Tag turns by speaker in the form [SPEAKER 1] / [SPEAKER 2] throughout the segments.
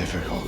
[SPEAKER 1] difficult.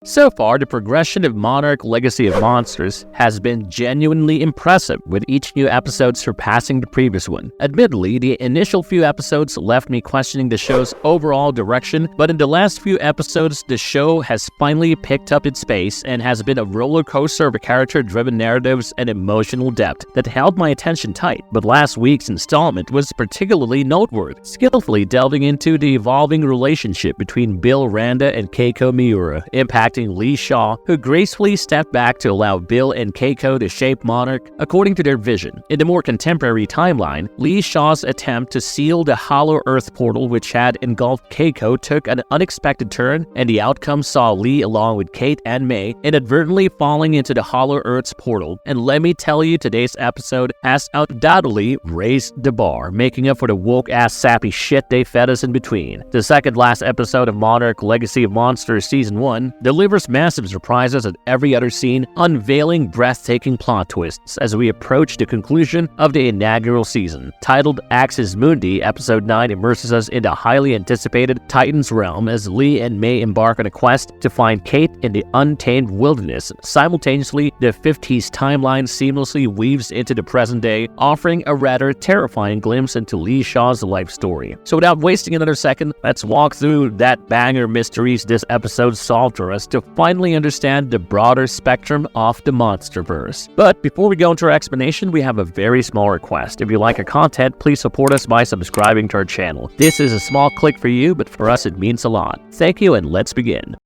[SPEAKER 2] So far, the progression of Monarch Legacy of Monsters has been genuinely impressive, with each new episode surpassing the previous one. Admittedly, the initial few episodes left me questioning the show's overall direction, but in the last few episodes, the show has finally picked up its pace and has been a roller coaster of character-driven narratives and emotional depth that held my attention tight. But last week's installment was particularly noteworthy, skillfully delving into the evolving relationship between Bill Randa and Keiko Miura, impacting Lee Shaw, who gracefully stepped back to allow Bill and Keiko to shape Monarch according to their vision. In the more contemporary timeline, Lee Shaw's attempt to seal the Hollow Earth portal which had engulfed Keiko took an unexpected turn, and the outcome saw Lee along with Kate and May inadvertently falling into the Hollow Earth's portal. And let me tell you, today's episode has undoubtedly raised the bar, making up for the woke-ass sappy shit they fed us in between. The second last episode of Monarch Legacy of Monsters Season 1 delivers massive surprises at every other scene, unveiling breathtaking plot twists as we approach the conclusion of the inaugural season. Titled Axis Mundi, Episode 9 immerses us in the highly anticipated Titan's realm as Lee and May embark on a quest to find Kate in the untamed wilderness. Simultaneously, the 50s timeline seamlessly weaves into the present day, offering a rather terrifying glimpse into Lee Shaw's life story. So without wasting another second, let's walk through that banger mysteries this episode solved for us to finally understand the broader spectrum of the Monsterverse. But before we go into our explanation, we have a very small request. If you like our content, please support us by subscribing to our channel. This is a small click for you, but for us it means a lot. Thank you, and let's begin.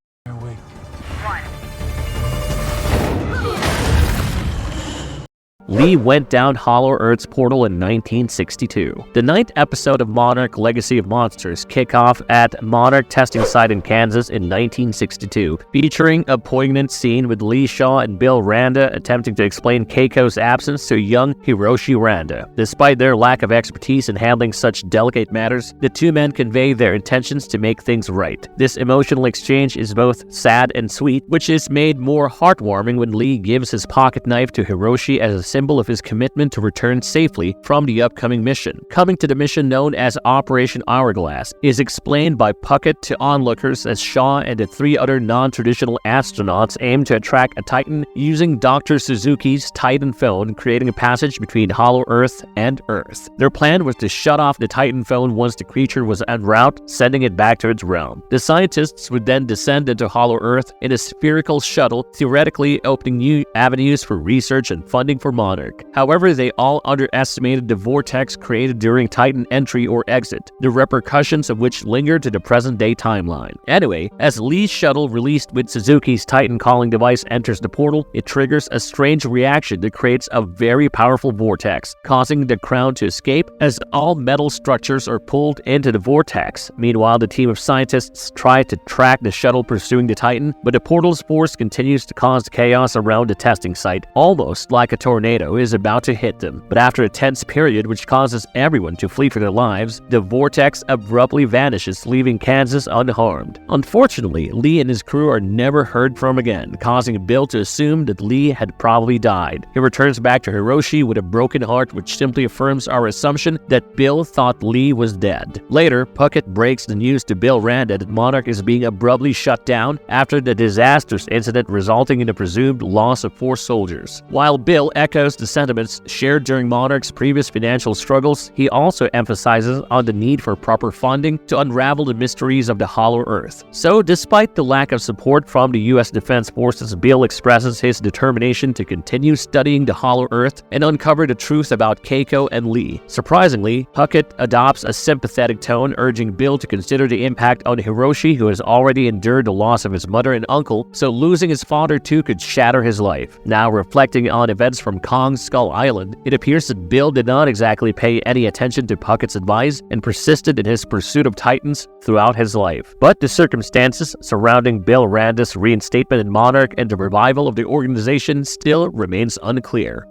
[SPEAKER 2] Lee went down Hollow Earth's portal in 1962. The ninth episode of Monarch Legacy of Monsters kick off at Monarch testing site in Kansas in 1962, featuring a poignant scene with Lee Shaw and Bill Randa attempting to explain Keiko's absence to young Hiroshi Randa. Despite their lack of expertise in handling such delicate matters, the two men convey their intentions to make things right. This emotional exchange is both sad and sweet, which is made more heartwarming when Lee gives his pocket knife to Hiroshi as a symbol of his commitment to return safely from the upcoming mission. Coming to the mission known as Operation Hourglass is explained by Puckett to onlookers as Shaw and the three other non-traditional astronauts aim to attract a Titan using Dr. Suzuki's Titan phone, creating a passage between Hollow Earth and Earth. Their plan was to shut off the Titan phone once the creature was en route, sending it back to its realm. The scientists would then descend into Hollow Earth in a spherical shuttle, theoretically opening new avenues for research and funding for Monarch. However, they all underestimated the vortex created during Titan entry or exit, the repercussions of which linger to the present-day timeline. Anyway, as Lee's shuttle released with Suzuki's Titan calling device enters the portal, it triggers a strange reaction that creates a very powerful vortex, causing the crown to escape as all metal structures are pulled into the vortex. Meanwhile, the team of scientists try to track the shuttle pursuing the Titan, but the portal's force continues to cause chaos around the testing site, almost like a tornado is about to hit them. But after a tense period which causes everyone to flee for their lives, the vortex abruptly vanishes, leaving Kansas unharmed. Unfortunately, Lee and his crew are never heard from again, causing Bill to assume that Lee had probably died. He returns back to Hiroshi with a broken heart, which simply affirms our assumption that Bill thought Lee was dead. Later, Puckett breaks the news to Bill Randa that Monarch is being abruptly shut down after the disastrous incident resulting in a presumed loss of 4 soldiers. While Bill echoes the sentiments shared during Monarch's previous financial struggles, he also emphasizes on the need for proper funding to unravel the mysteries of the Hollow Earth. So, despite the lack of support from the U.S. Defense Forces, Bill expresses his determination to continue studying the Hollow Earth and uncover the truth about Keiko and Lee. Surprisingly, Puckett adopts a sympathetic tone, urging Bill to consider the impact on Hiroshi, who has already endured the loss of his mother and uncle, so losing his father too could shatter his life. Now, reflecting on events from Kong Skull Island, it appears that Bill did not exactly pay any attention to Puckett's advice and persisted in his pursuit of Titans throughout his life. But the circumstances surrounding Bill Randa's reinstatement in Monarch and the revival of the organization still remains unclear.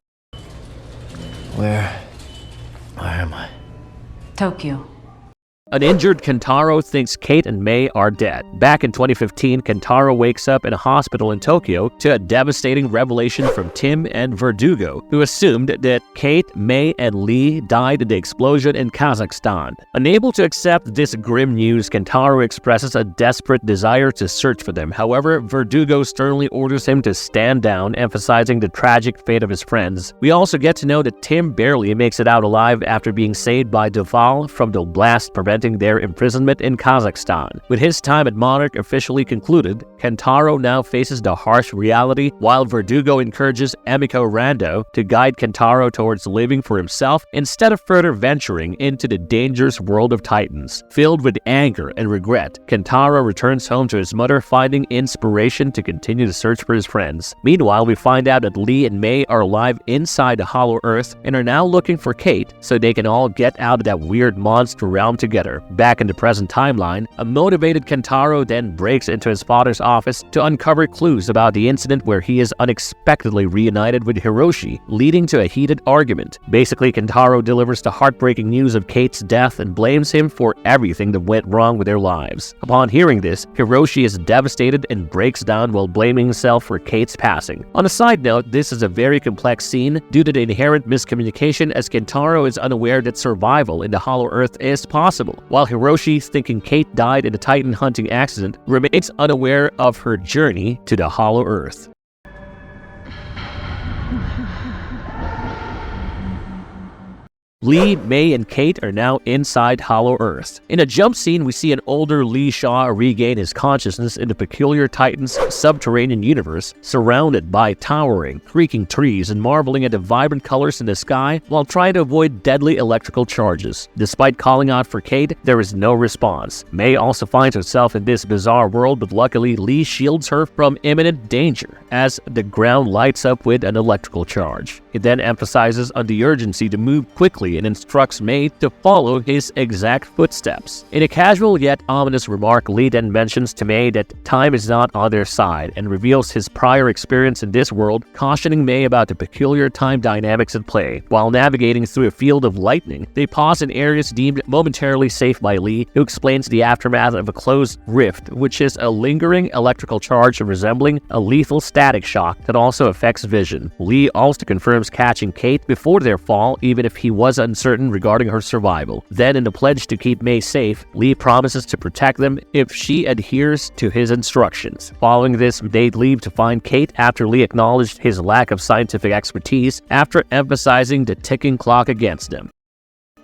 [SPEAKER 1] Where am I?
[SPEAKER 3] Tokyo.
[SPEAKER 2] An injured Kentaro thinks Kate and Mei are dead. Back in 2015, Kentaro wakes up in a hospital in Tokyo to a devastating revelation from Tim and Verdugo, who assumed that Kate, Mei, and Lee died in the explosion in Kazakhstan. Unable to accept this grim news, Kentaro expresses a desperate desire to search for them. However, Verdugo sternly orders him to stand down, emphasizing the tragic fate of his friends. We also get to know that Tim barely makes it out alive after being saved by Duval from the blast preventing their imprisonment in Kazakhstan. With his time at Monarch officially concluded, Kentaro now faces the harsh reality, while Verdugo encourages Emiko Rando to guide Kentaro towards living for himself instead of further venturing into the dangerous world of Titans. Filled with anger and regret, Kentaro returns home to his mother, finding inspiration to continue the search for his friends. Meanwhile, we find out that Lee and Mei are alive inside the Hollow Earth and are now looking for Kate so they can all get out of that weird monster realm together. Back in the present timeline, a motivated Kentaro then breaks into his father's office to uncover clues about the incident where he is unexpectedly reunited with Hiroshi, leading to a heated argument. Basically, Kentaro delivers the heartbreaking news of Kate's death and blames him for everything that went wrong with their lives. Upon hearing this, Hiroshi is devastated and breaks down while blaming himself for Kate's passing. On a side note, this is a very complex scene due to the inherent miscommunication, as Kentaro is unaware that survival in the Hollow Earth is possible, while Hiroshi, thinking Kate died in a Titan hunting accident, remains unaware of her journey to the Hollow Earth. Lee, Mei, and Kate are now inside Hollow Earth. In a jump scene, we see an older Lee Shaw regain his consciousness in the peculiar Titan's subterranean universe, surrounded by towering, creaking trees and marveling at the vibrant colors in the sky while trying to avoid deadly electrical charges. Despite calling out for Kate, there is no response. Mei also finds herself in this bizarre world, but luckily Lee shields her from imminent danger as the ground lights up with an electrical charge. He then emphasizes on the urgency to move quickly and instructs Mei to follow his exact footsteps. In a casual yet ominous remark, Lee then mentions to Mei that time is not on their side and reveals his prior experience in this world, cautioning Mei about the peculiar time dynamics at play. While navigating through a field of lightning, they pause in areas deemed momentarily safe by Lee, who explains the aftermath of a closed rift, which is a lingering electrical charge resembling a lethal static shock that also affects vision. Lee also confirms catching Kate before their fall, even if he was uncertain regarding her survival. Then, in a pledge to keep Mei safe, Lee promises to protect them if she adheres to his instructions. Following this, they leave to find Kate after Lee acknowledged his lack of scientific expertise after emphasizing the ticking clock against them.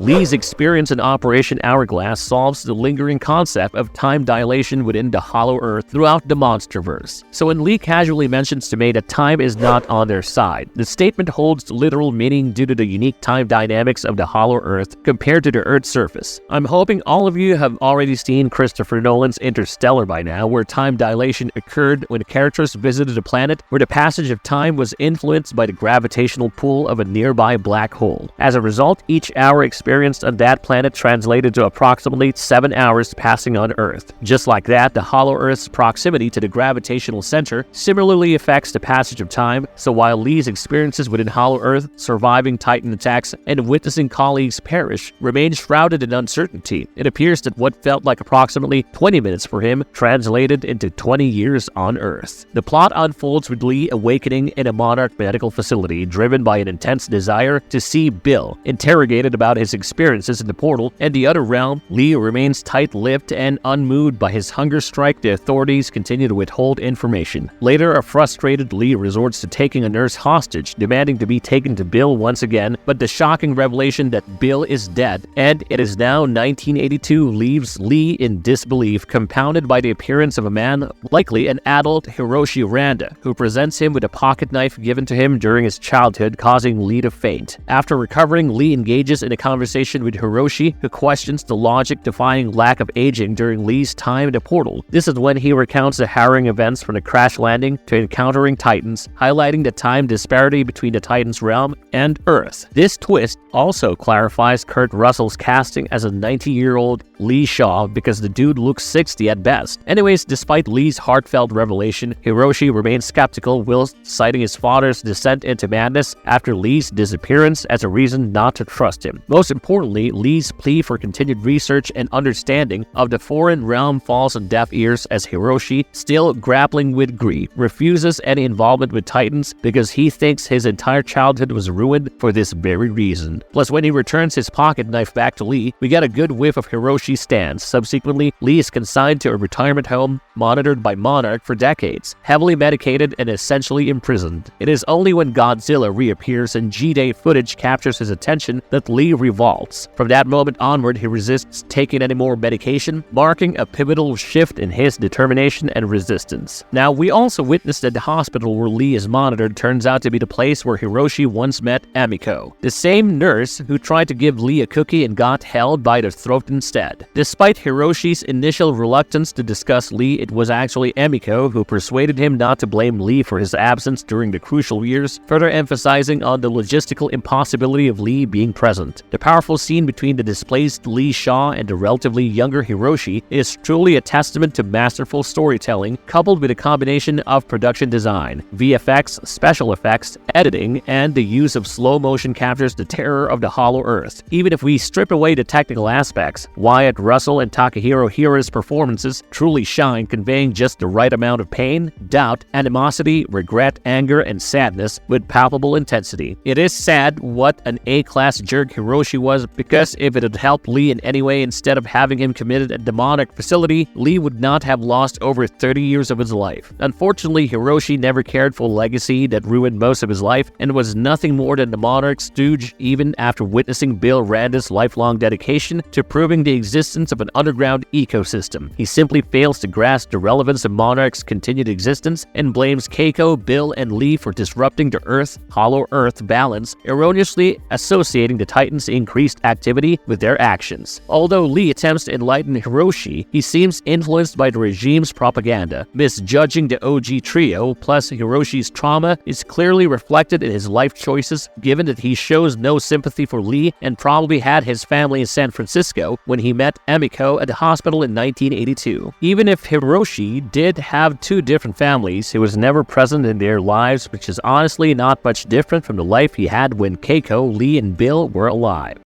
[SPEAKER 2] Lee's experience in Operation Hourglass solves the lingering concept of time dilation within the Hollow Earth throughout the Monsterverse. So when Lee casually mentions to Mei that time is not on their side, the statement holds literal meaning due to the unique time dynamics of the Hollow Earth compared to the Earth's surface. I'm hoping all of you have already seen Christopher Nolan's Interstellar by now, where time dilation occurred when the characters visited a planet where the passage of time was influenced by the gravitational pull of a nearby black hole. As a result, each hour experienced on that planet translated to approximately 7 hours passing on Earth. Just like that, the Hollow Earth's proximity to the gravitational center similarly affects the passage of time, so while Lee's experiences within Hollow Earth, surviving Titan attacks, and witnessing colleagues perish remain shrouded in uncertainty, it appears that what felt like approximately 20 minutes for him translated into 20 years on Earth. The plot unfolds with Lee awakening in a Monarch medical facility, driven by an intense desire to see Bill. Interrogated about his experiences in the portal and the other realm, Lee remains tight-lipped and unmoved by his hunger strike. The authorities continue to withhold information. Later, a frustrated Lee resorts to taking a nurse hostage, demanding to be taken to Bill once again, but the shocking revelation that Bill is dead, and it is now 1982, leaves Lee in disbelief, compounded by the appearance of a man, likely an adult Hiroshi Randa, who presents him with a pocket knife given to him during his childhood, causing Lee to faint. After recovering, Lee engages in a conversation with Hiroshi, who questions the logic-defying lack of aging during Lee's time in the portal. This is when he recounts the harrowing events from the crash landing to encountering Titans, highlighting the time disparity between the Titans realm and Earth. This twist also clarifies Kurt Russell's casting as a 90-year-old Lee Shaw, because the dude looks 60 at best. Anyways, despite Lee's heartfelt revelation, Hiroshi remains skeptical, whilst citing his father's descent into madness after Lee's disappearance as a reason not to trust him. Most importantly, Lee's plea for continued research and understanding of the foreign realm falls on deaf ears as Hiroshi, still grappling with grief, refuses any involvement with Titans because he thinks his entire childhood was ruined for this very reason. Plus, when he returns his pocket knife back to Lee, we get a good whiff of Hiroshi's stance. Subsequently, Lee is consigned to a retirement home monitored by MONARCH for decades, heavily medicated and essentially imprisoned. It is only when Godzilla reappears and G-Day footage captures his attention that Lee revolts. From that moment onward, he resists taking any more medication, marking a pivotal shift in his determination and resistance. Now, we also witnessed that the hospital where Lee is monitored turns out to be the place where Hiroshi once met Emiko, the same nurse who tried to give Lee a cookie and got held by the throat instead. Despite Hiroshi's initial reluctance to discuss Lee, it was actually Emiko who persuaded him not to blame Lee for his absence during the crucial years, further emphasizing on the logistical impossibility of Lee being present. The powerful scene between the displaced Lee Shaw and the relatively younger Hiroshi is truly a testament to masterful storytelling, coupled with a combination of production design, VFX, special effects, editing, and the use of slow motion captures the terror of the Hollow Earth. Even if we strip away the technical aspects, Wyatt Russell and Takahiro Hira's performances truly shine, conveying just the right amount of pain, doubt, animosity, regret, anger, and sadness with palpable intensity. It is sad what an A-class jerk Hiroshi was, because if it had helped Lee in any way, instead of having him committed at the MONARCH facility, Lee would not have lost over 30 years of his life. Unfortunately, Hiroshi never cared for the legacy that ruined most of his life and was nothing more than the MONARCH stooge even after witnessing Bill Rand's lifelong dedication to proving the existence of an underground ecosystem. He simply fails to grasp the relevance of MONARCH's continued existence and blames Keiko, Bill, and Lee for disrupting the Hollow Earth balance, erroneously associating the Titans' increased activity with their actions. Although Lee attempts to enlighten Hiroshi, he seems influenced by the regime's propaganda, misjudging the OG trio, plus Hiroshi's trauma is clearly reflected in his life choices, given that he shows no sympathy for Lee and probably had his family in San Francisco when he met Emiko at the hospital in 1982. Even if Hiroshi did have two different families, he was never present in their lives, which is honestly not much different from the life he had when Keiko, Lee, and Bill were alive.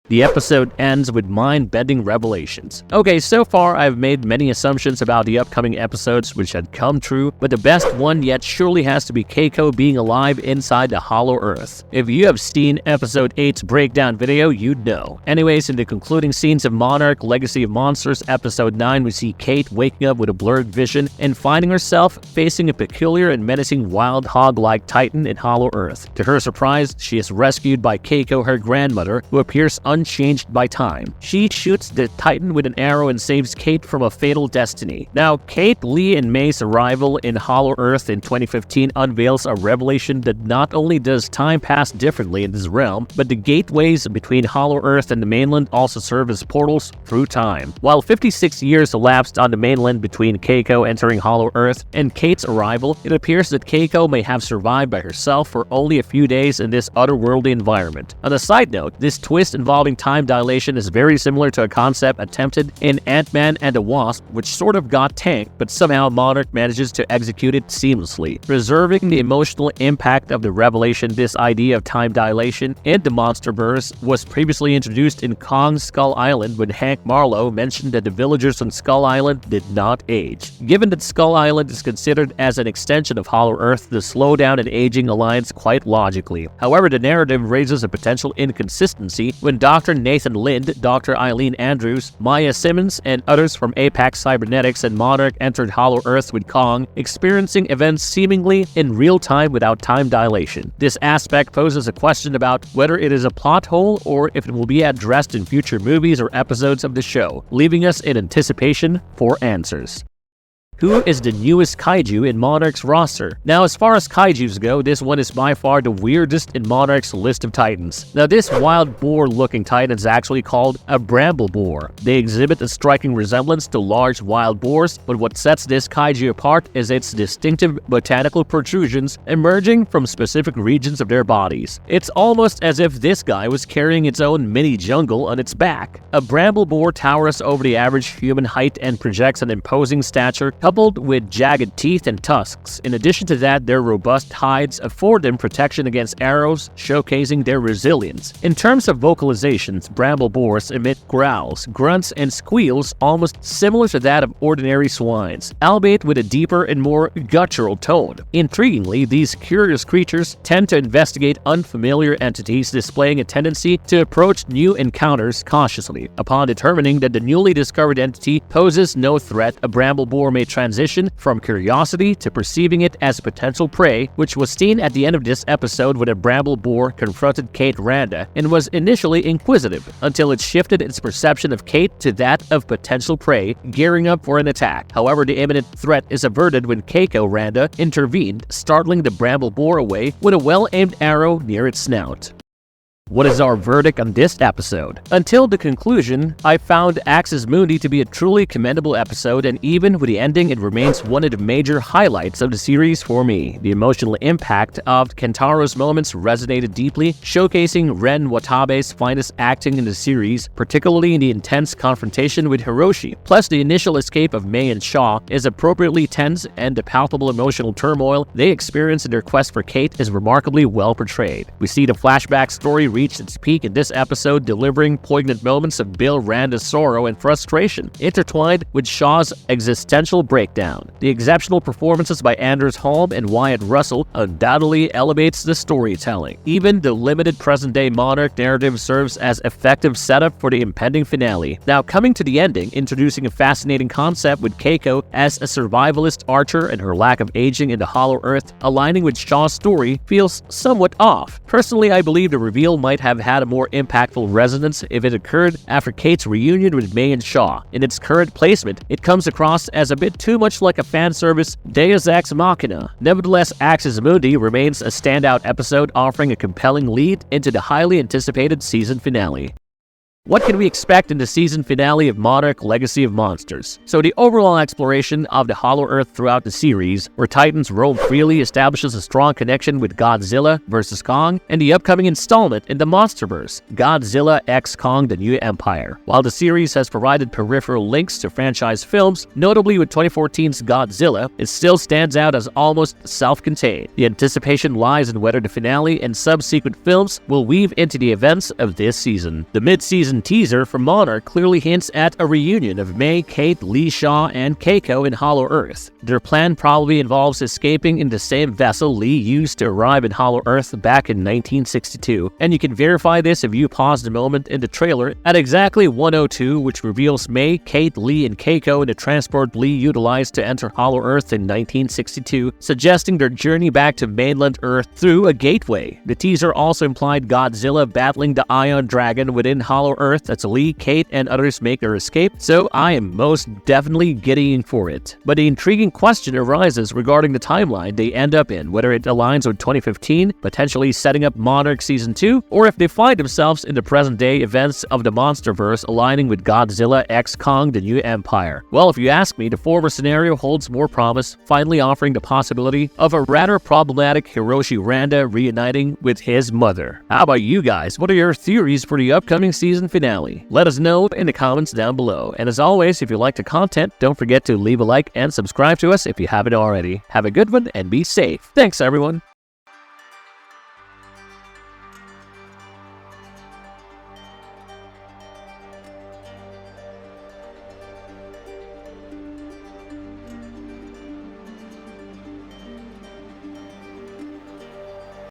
[SPEAKER 2] The episode ends with mind-bending revelations. Okay, so far I've made many assumptions about the upcoming episodes which had come true, but the best one yet surely has to be Keiko being alive inside the Hollow Earth. If you have seen episode 8's breakdown video, you'd know. Anyways, in the concluding scenes of MONARCH Legacy of Monsters episode 9, we see Kate waking up with a blurred vision and finding herself facing a peculiar and menacing wild hog-like titan in Hollow Earth. To her surprise, she is rescued by Keiko, her grandmother, who appears unchanged by time. She shoots the Titan with an arrow and saves Kate from a fatal destiny. Now, Kate, Lee, and May's arrival in Hollow Earth in 2015 unveils a revelation that not only does time pass differently in this realm, but the gateways between Hollow Earth and the mainland also serve as portals through time. While 56 years elapsed on the mainland between Keiko entering Hollow Earth and Kate's arrival, it appears that Keiko may have survived by herself for only a few days in this otherworldly environment. On a side note, this twist involving time dilation is very similar to a concept attempted in Ant-Man and the Wasp, which sort of got tanked, but somehow MONARCH manages to execute it seamlessly. Preserving the emotional impact of the revelation, this idea of time dilation in the Monsterverse was previously introduced in Kong Skull Island when Hank Marlowe mentioned that the villagers on Skull Island did not age. Given that Skull Island is considered as an extension of Hollow Earth, the slowdown in aging aligns quite logically. However, the narrative raises a potential inconsistency when Dr. Nathan Lind, Dr. Eileen Andrews, Maya Simmons, and others from Apex Cybernetics and MONARCH entered Hollow Earth with Kong, experiencing events seemingly in real time without time dilation. This aspect poses a question about whether it is a plot hole or if it will be addressed in future movies or episodes of the show, leaving us in anticipation for answers. Who is the newest kaiju in MONARCH's roster? Now, as far as kaijus go, this one is by far the weirdest in MONARCH's list of titans. Now, this wild boar-looking titan is actually called a Bramble boar. They exhibit a striking resemblance to large wild boars, but what sets this kaiju apart is its distinctive botanical protrusions emerging from specific regions of their bodies. It's almost as if this guy was carrying its own mini jungle on its back. A Bramble boar towers over the average human height and projects an imposing stature coupled with jagged teeth and tusks. In addition to that, their robust hides afford them protection against arrows, showcasing their resilience. In terms of vocalizations, Bramble boars emit growls, grunts, and squeals almost similar to that of ordinary swines, albeit with a deeper and more guttural tone. Intriguingly, these curious creatures tend to investigate unfamiliar entities, displaying a tendency to approach new encounters cautiously. Upon determining that the newly discovered entity poses no threat, a Bramble boar may transition from curiosity to perceiving it as potential prey, which was seen at the end of this episode when a Bramble boar confronted Kate Randa and was initially inquisitive until it shifted its perception of Kate to that of potential prey, gearing up for an attack. However, the imminent threat is averted when Keiko Randa intervened, startling the Bramble boar away with a well-aimed arrow near its snout. What is our verdict on this episode? Until the conclusion, I found Axis Mundi to be a truly commendable episode, and even with the ending, it remains one of the major highlights of the series for me. The emotional impact of Kentaro's moments resonated deeply, showcasing Ren Watabe's finest acting in the series, particularly in the intense confrontation with Hiroshi. Plus, the initial escape of Mei and Shaw is appropriately tense, and the palpable emotional turmoil they experience in their quest for Kate is remarkably well portrayed. We see the flashback story reached its peak in this episode, delivering poignant moments of Bill Randa's sorrow and frustration, intertwined with Shaw's existential breakdown. The exceptional performances by Anders Holm and Wyatt Russell undoubtedly elevates the storytelling. Even the limited present-day Monarch narrative serves as effective setup for the impending finale. Now, coming to the ending, introducing a fascinating concept with Keiko as a survivalist archer and her lack of aging in the Hollow Earth aligning with Shaw's story feels somewhat off. Personally, I believe the reveal might have had a more impactful resonance if it occurred after Kate's reunion with Mei and Shaw. In its current placement, it comes across as a bit too much like a fan service Deus Ex Machina. Nevertheless, Axis Mundi remains a standout episode, offering a compelling lead into the highly anticipated season finale. What can we expect in the season finale of Monarch Legacy of Monsters? So the overall exploration of the Hollow Earth throughout the series, where Titans roam freely, establishes a strong connection with Godzilla vs. Kong and the upcoming installment in the Monsterverse, Godzilla x Kong: The New Empire. While the series has provided peripheral links to franchise films, notably with 2014's Godzilla, it still stands out as almost self-contained. The anticipation lies in whether the finale and subsequent films will weave into the events of this season. The mid-season teaser from Monarch clearly hints at a reunion of Mei, Kate, Lee Shaw, and Keiko in Hollow Earth. Their plan probably involves escaping in the same vessel Lee used to arrive in Hollow Earth back in 1962, and you can verify this if you pause the moment in the trailer at exactly 1:02, which reveals Mei, Kate, Lee, and Keiko in the transport Lee utilized to enter Hollow Earth in 1962, suggesting their journey back to mainland Earth through a gateway. The teaser also implied Godzilla battling the Ion Dragon within Hollow Earth as Lee, Kate, and others make their escape, so I am most definitely giddying for it. But the intriguing question arises regarding the timeline they end up in, whether it aligns with 2015, potentially setting up Monarch Season 2, or if they find themselves in the present-day events of the Monsterverse aligning with Godzilla x Kong: The New Empire. Well, if you ask me, the former scenario holds more promise, finally offering the possibility of a rather problematic Hiroshi Randa reuniting with his mother. How about you guys? What are your theories for the upcoming season finale? Let us know in the comments down below. And as always, if you like the content, don't forget to leave a like and subscribe to us if you haven't already. Have a good one and be safe. Thanks, everyone.